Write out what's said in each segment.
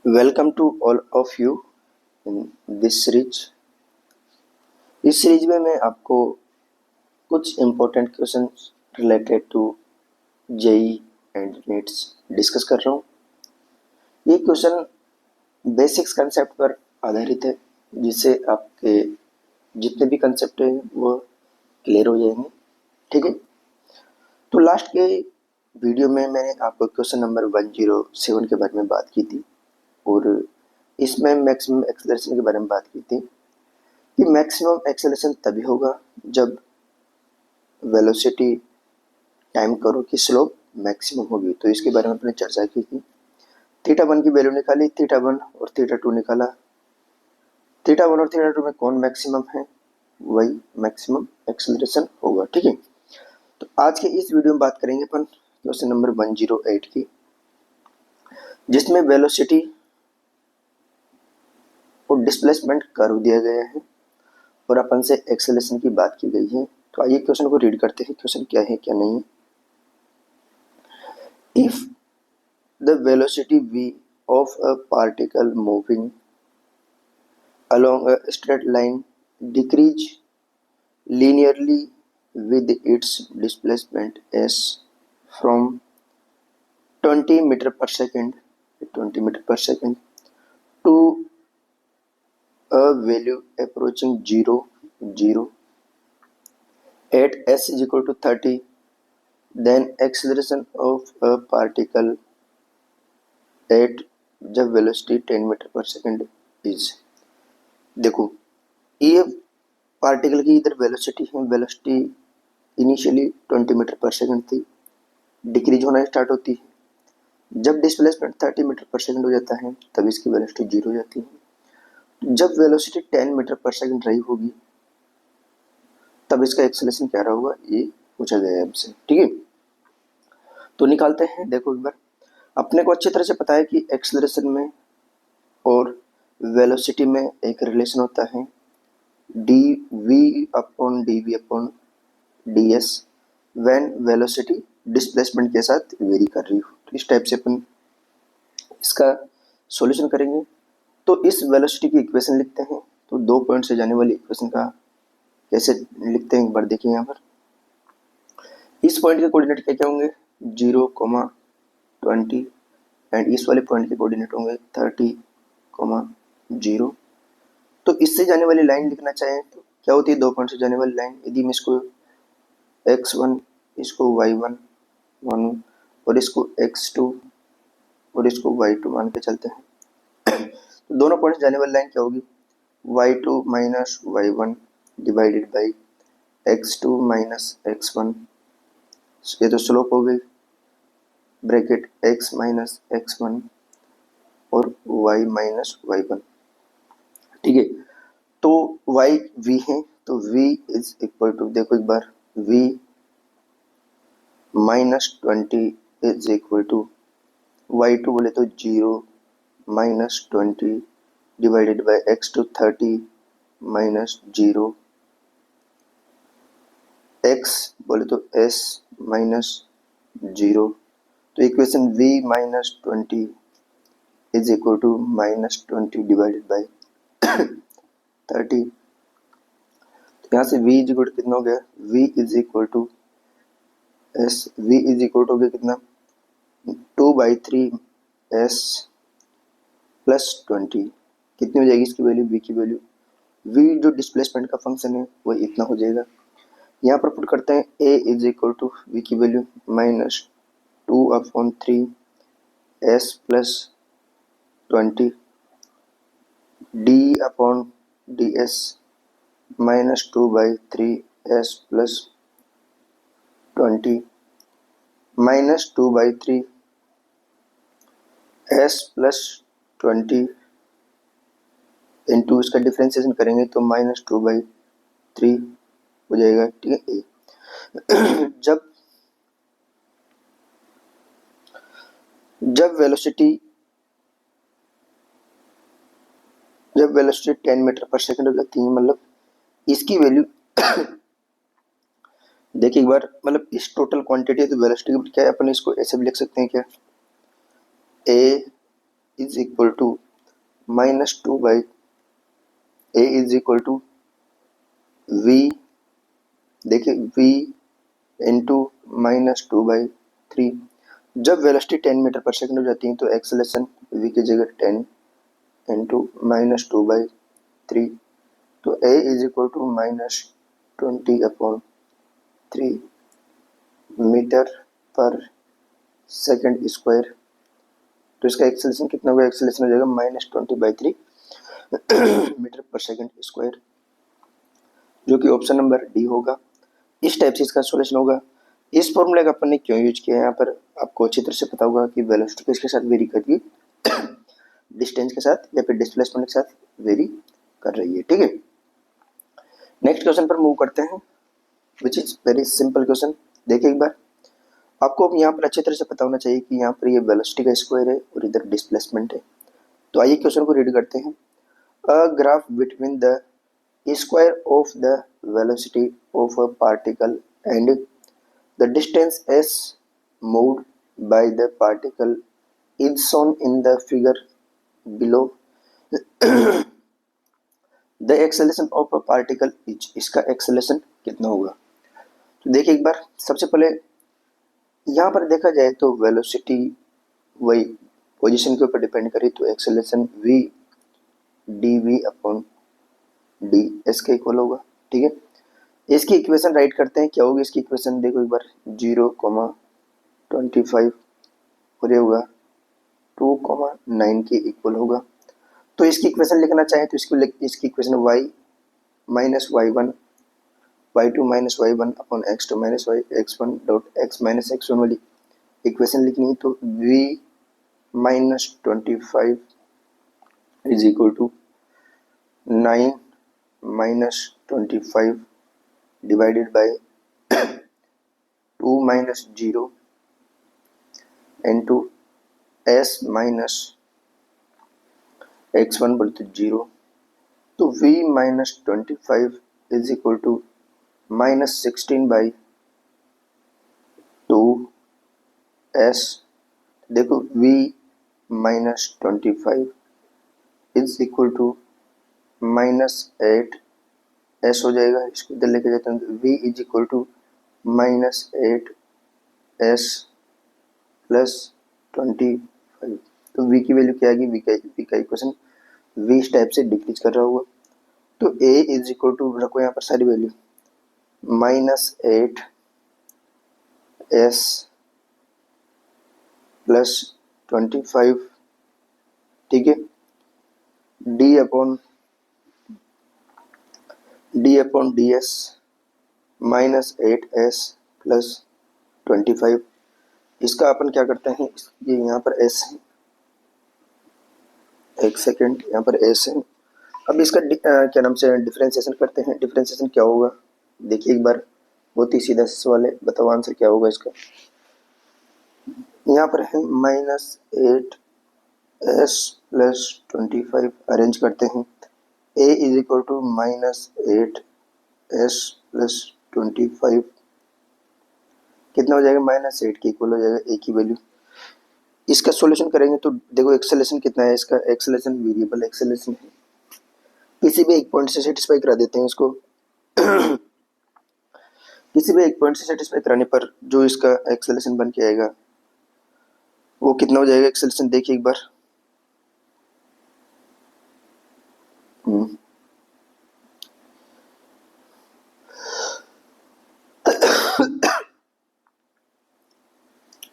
Welcome to all of you in this series. इस series में मैं आपको कुछ important question related to JEE and NEETs discuss कर रहा हूँ। ये क्वेश्चन बेसिक्स कंसेप्ट पर आधारित है, जिससे आपके जितने भी कंसेप्ट हैं वो क्लियर हो जाएंगे। ठीक है, तो लास्ट के वीडियो में मैंने आपको क्वेश्चन नंबर 107 के बारे में बात की थी और इसमें मैक्सिमम एक्सेलरेशन के बारे में बात की थी कि मैक्सिमम एक्सेलरेशन तभी होगा जब वेलोसिटी टाइम करो की स्लोप मैक्सिमम होगी। तो इसके बारे में अपने चर्चा की थी। थीटा 1 की वैल्यू निकाली, थीटा 1 और थीटा 2 निकाला। थीटा 1 और थीटा 2 में कौन मैक्सिमम है, वही मैक्सिमम एक्सेलरेशन होगा। ठीक है, तो आज के इस वीडियो में बात करेंगे अपन क्वेश्चन नंबर 108 की, जिसमें वेलोसिटी और डिस्प्लेसमेंट कर्व दिया गया है और अपन से एक्सेलरेशन की बात की गई है। तो आइए क्वेश्चन को रीड करते हैं, क्वेश्चन क्या है क्या नहीं है। If the velocity v of a particle moving along a straight line decrease linearly with its displacement s from 20 meter per second to a value approaching 0 at s is equal to 30, then acceleration of a particle at जब velocity 10 metre पर second is. देखो, ये particle की इधर velocity है, velocity initially 20 metre पर second थी, decrease होना स्टार्ट होती है। जब डिस्प्लेसमेंट 30 मीटर पर सेकेंड हो जाता है तब इसकी वेलोसिटी 0 हो जाती है। जब वेलोसिटी 10 मीटर पर सेकेंड रही होगी तब इसका एक्सेलरेशन क्या रहा होगा, ये पूछा गया है हमसे। ठीक है, तो निकालते हैं। देखो एक बार, अपने को अच्छी तरह से पता है कि एक्सेलरेशन में और वेलोसिटी में एक रिलेशन होता है D V upon D V upon D S when velocity displacement के साथ वेरी कर रही हो। तो इस टाइप से अपन इसका सॉल्यूशन करेंगे। तो इस वेलोसिटी की इक्वेशन लिखते हैं। तो 2 पॉइंट से जाने वाली इक्वेशन का कैसे लिखते हैं एक बार देखिए। यहाँ पर इस पॉइंट के कोऑर्डिनेट क्या क्या होंगे, 0, 20 एंड इस वाले पॉइंट के कोऑर्डिनेट होंगे 30, 0। तो इससे जाने वाली लाइन लिखना चाहें तो क्या होती है, 2 पॉइंट से जाने वाली लाइन। यदि हम इसको x1, इसको y1 और इसको x2 और इसको y2 मान के चलते हैं तो दोनों पॉइंट से जाने वाली लाइन क्या होगी, y2 minus y1 divided by x2 minus x1। ये तो स्लोप हो गई, ब्रैकेट x माइनस x1 और y माइनस y1। ठीक है, तो y v है, तो v इज इक्वल टू, देखो एक बार, v minus 20 is equal to y2 बोले तो 0 minus 20 divided by x2 30 minus 0, x बोले तो s माइनस 0। तो equation v minus 20 is equal to minus 20 divided by 30। तो यहाँ से v इज इक्वल टू कितना हो गया, v is equal to s, v is equal to हो गया कितना, 2/3 s प्लस 20। कितनी हो जाएगी इसकी वैल्यू, v की वैल्यू, v जो डिस्प्लेसमेंट का फंक्शन है वो इतना हो जाएगा। यहाँ पर पुट करते हैं a is equal to v की value minus 2/3 s plus 20 d upon D S minus 2/3 s plus 20 minus 2/3 s plus 20 into इसका डिफ्रेंसिएशन करेंगे तो माइनस 2/3 हो जाएगा। ठीक है, जब वेलोसिटी 10 मीटर पर सेकंड हो जाती है, मतलब इसकी वैल्यू देखिए एक बार, मतलब इस टोटल क्वांटिटी तो वेलोसिटी क्या है, अपन इसको ऐसे भी लिख सकते हैं क्या, a is equal to -2 a is equal to v, देखिए v इंटू -2/3। जब वेलोसिटी 10 मीटर पर सेकंड हो जाती है तो एक्सेलरेशन v की जगह 10 इंटू -2/3, तो a is equal to -20/3 metre per second square. तो इसका एक्सेलरेशन कितना होगा, एक्सेलरेशन हो जाएगा -20/3 मीटर पर सेकंड स्क्वायर, जो कि ऑप्शन नंबर डी होगा। इस टाइप से इसका सॉल्यूशन होगा। इस फॉर्मूले का अपन ने क्यों यूज किया है, यहाँ पर आपको अच्छी तरह से पता होगा कि वेलोसिटी किसके साथ वेरी करेगी, डिस्टेंस के साथ या फिर डिस्प्लेसमेंट के साथ वेरी कर रही है। ठीक है, नेक्स्ट क्वेश्चन पर मूव करते हैं, which is very simple question. देखिए एक बार, आपको अब यहाँ पर अच्छी तरह से पता होना चाहिए कि यहाँ पर ये वेलोसिटी का स्क्वायर है और इधर डिस्प्लेसमेंट है। तो आइए क्वेश्चन को रीड करते हैं। A graph between the square of the velocity of a particle and the distance s moved by the particle is shown in the figure below. The acceleration of a particle is, इसका acceleration कितना होगा। तो देखिए एक बार, सबसे पहले यहाँ पर देखा जाए तो वेलोसिटी वही पोजीशन के ऊपर डिपेंड करे, तो acceleration v dv upon D S के इक्वल होगा। ठीक है, इसकी इक्वेशन राइट करते हैं, क्या होगी इसकी इक्वेशन, देखो एक बार, 0,25 और ये होगा 2,9 के इक्वल होगा। तो इसकी इक्वेशन लिखना चाहें तो इसकी equation y minus y1 y2 minus y1 upon x2 minus x1 dot x minus x1 वाली इक्वेशन लिखनी है। तो v minus 25 is equal to 9 minus 25 divided by 2 minus 0 into s minus x1 बल्कि 0। तो v minus 25 is equal to -16/2s। देखो v minus 25 is equal to -8 s हो जाएगा, इसको इधर लेके जाते हैं, v is equal to -8 s plus 25। तो v की वैल्यू क्या आएगी, v का इक्वेशन v इस टाइप से डिक्रीज कर रहा होगा। तो a इज इक्वल टू, रखो यहाँ पर सारी वैल्यू, -8 s प्लस 25, ठीक है, d upon D S -8s plus 25। इसका अपन क्या करते हैं, ये यहाँ पर s है, एक सेकेंड, यहाँ पर s है। अब इसका क्या नाम से डिफरेंशिएशन करते हैं। डिफरेंशिएशन क्या होगा, देखिए एक बार, बहुत ही सीधा सा सवाल है, बताओ आंसर क्या होगा इसका। यहाँ पर है -8s प्लस 25, अरेंज करते हैं। a is equal to -8s plus 25, कितना हो जाएगा, -8 के इक्वल हो जाएगा a की वैल्यू। इसका सॉल्यूशन करेंगे तो देखो एक्सेलरेशन कितना है, इसका एक्सेलरेशन वेरिएबल एक्सेलरेशन है, किसी भी एक पॉइंट से सेटिस्फाई करा देते हैं इसको। किसी भी एक पॉइंट से सेटिस्फाई कराने पर जो इसका एक्सेलरेशन बन के आएगा वो कितना हो जाएगा एक्सेलरेशन, देखिए एक बार।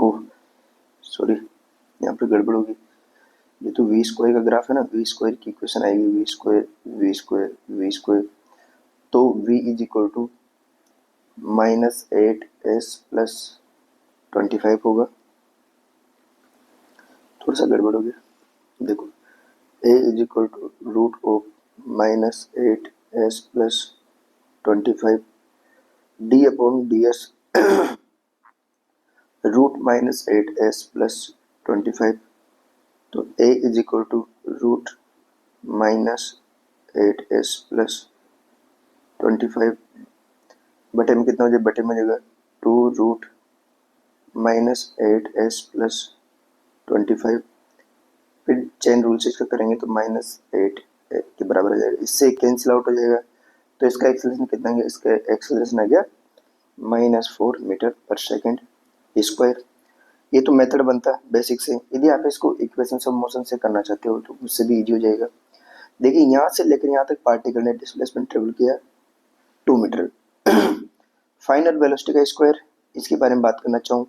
ओह सॉरी, यहाँ पर गड़बड़ होगी, ये तो वी स्क्वायर का ग्राफ है ना, वी स्क्वायर की इक्वेशन आएगी, V square V square V square. तो v is equal to -8s plus 25 होगा। थोड़ा सा गड़बड़ हो गया, देखो a is equal to root of -8s plus 25 d upon D S root -8s plus 25। तो a is equal to root -8s plus 25 बटे में कितना हो जाएगा, बटे में हो जाएगा 2 रूट -8s प्लस 25। फिर चेन रूल से इसका करेंगे तो -8 के बराबर आ जाएगा, इससे कैंसिल आउट हो जाएगा। तो इसका एक्सेलरेशन कितना गया, इसका एक्सेलरेशन आ गया -4 मीटर पर सेकेंड स्क्वायर। ये तो मेथड बनता है बेसिक से। यदि आप इसको इक्वेशन ऑफ मोशन से करना चाहते हो तो उससे भी इजी हो जाएगा। देखिए यहाँ से लेकर यहाँ तक पार्टिकल ने डिस्प्लेसमेंट ट्रेवल किया 2 मीटर। फाइनल वेलोसिटी का स्क्वायर, इसके बारे में बात करना चाहूँ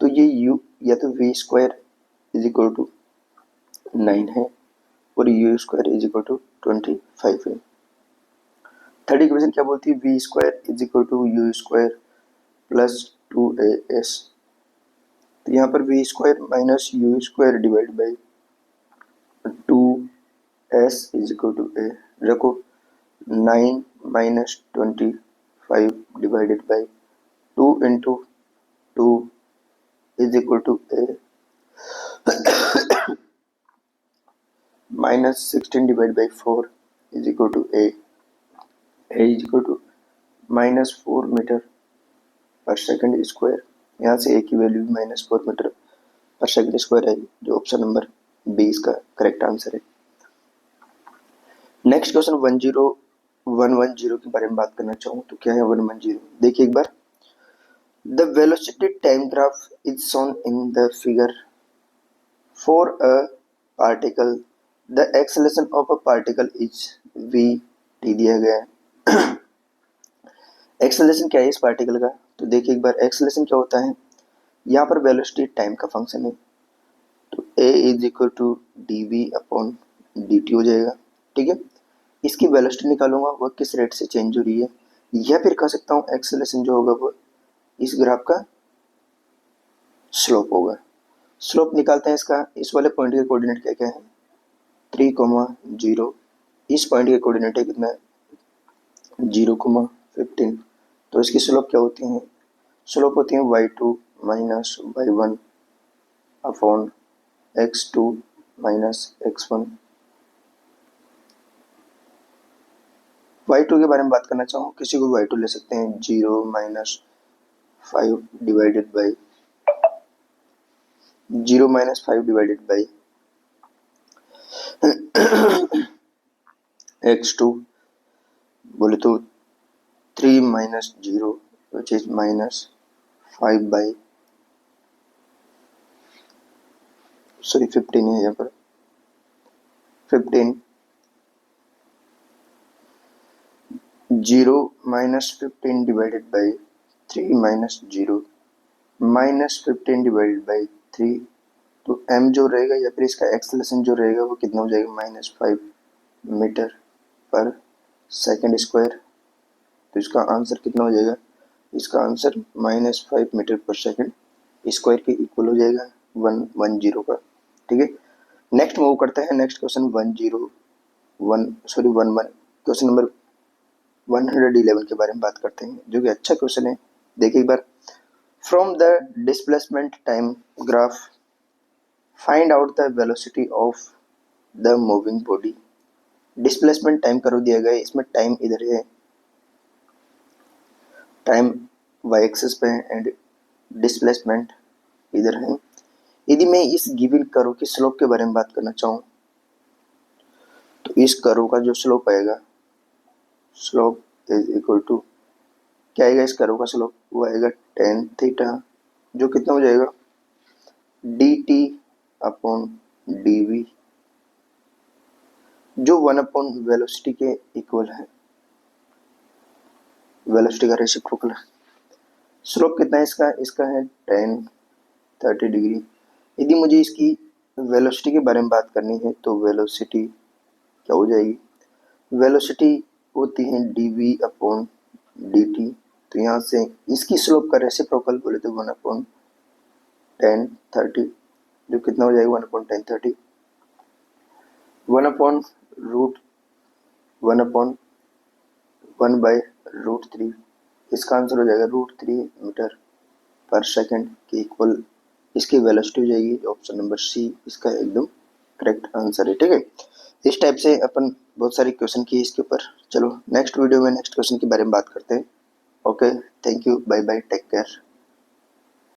तो ये u या तो v square is equal to 9 है और u square is equal to 25 है। थर्ड इक्वेशन क्या बोलती है, v square is equal to u square plus 2as। तो यहाँ पर v square minus u square divide by 2s is equal to a। रखो 9 minus 25 divided by 2 into 2 is equal to a minus 16 divide by 4 is equal to a is equal to -4 metre per second square. यहाँ से a की value -4 metre per second square है, जो option number B इसका correct answer है। Next question 10110 के बारे में बात करना चाहूँ तो क्या है 110। देखिए एक बार, the velocity time graph is shown in the figure for a particle, the acceleration of a particle is v t दिया गया है। एक्सेलरेशन क्या है इस पार्टिकल का, तो देखिए एक बार एक्सेलरेशन क्या होता है, यहाँ पर वेलोसिटी टाइम का फंक्शन है, तो a is equal to D V upon D T हो जाएगा। ठीक है, इसकी वेलोसिटी निकालूंगा वो किस रेट से चेंज हो रही है, या फिर कह सकता हूँ एक्सेलरेशन जो होगा वो इस ग्राफ का स्लोप होगा। स्लोप निकालते हैं इसका, इस वाले पॉइंट के कोऑर्डिनेट क्या क्या है 3,0, इस पॉइंट के कोऑर्डिनेट है कितना 0,15। तो इसकी स्लोप क्या होती है, स्लोप होती है y2 minus y1 upon x2 minus x1। y2 के बारे में बात करना चाहूँ, किसी को y2 ले सकते हैं 0 minus 5 divided by 0 minus 5 divided by x2 बोले तो 3 minus 0 which is minus 5 by 15 है यहाँ पर 15 0 minus 15 divided by 3 minus 0 minus 15 divided by 3। तो m जो रहेगा या फिर इसका एक्सेलरेशन जो रहेगा वो कितना हो जाएगा -5 मीटर पर सेकंड स्क्वायर। तो इसका आंसर कितना हो जाएगा, इसका answer -5 metre per second square के इक्वल हो जाएगा 110 का। ठीक है, नेक्स्ट मूव करते हैं, नेक्स्ट क्वेश्चन 11 क्वेश्चन नंबर 111 के बारे में बात करते हैं, जो कि अच्छा क्वेश्चन है। देखिए एक बार, from the displacement time graph find out the velocity of the moving body. Displacement time करो दिया गया है, इसमें टाइम इधर है, टाइम वाई एक्सिस पे है एंड डिस्प्लेसमेंट इधर है। यदि मैं इस गिवन कर्व की स्लोप के बारे में बात करना चाहूँ तो इस कर्व का जो स्लोप आएगा, स्लोप इज इक्वल टू क्या आएगा, इस कर्व का स्लोप वो आएगा tan थीटा, जो कितना हो जाएगा D T upon D V, जो 1 अपॉन वेलोसिटी के इक्वल है, वेलोसिटी का रेसिप्रोकल है। स्लोप कितना है इसका, इसका है tan 30 डिग्री। यदि मुझे इसकी वेलोसिटी के बारे में बात करनी है तो वेलोसिटी क्या हो जाएगी, वेलोसिटी होती है D V upon D T. तो यहाँ से इसकी स्लोप का रेसिप्रोकल बोले तो 1 अपॉन tan 30, जो कितना हो जाएगा 1 upon tan 30, 1 upon root 1 by √3। इसका आंसर हो जाएगा √3 मीटर पर सेकंड के इक्वल इसकी वेलोसिटी हो जाएगी, ऑप्शन नंबर सी इसका एकदम करेक्ट आंसर है। ठीक है, इस टाइप से अपन बहुत सारे क्वेश्चन किए इसके ऊपर। चलो नेक्स्ट वीडियो में नेक्स्ट क्वेश्चन के बारे में बात करते हैं। Okay, thank you, bye bye, take care.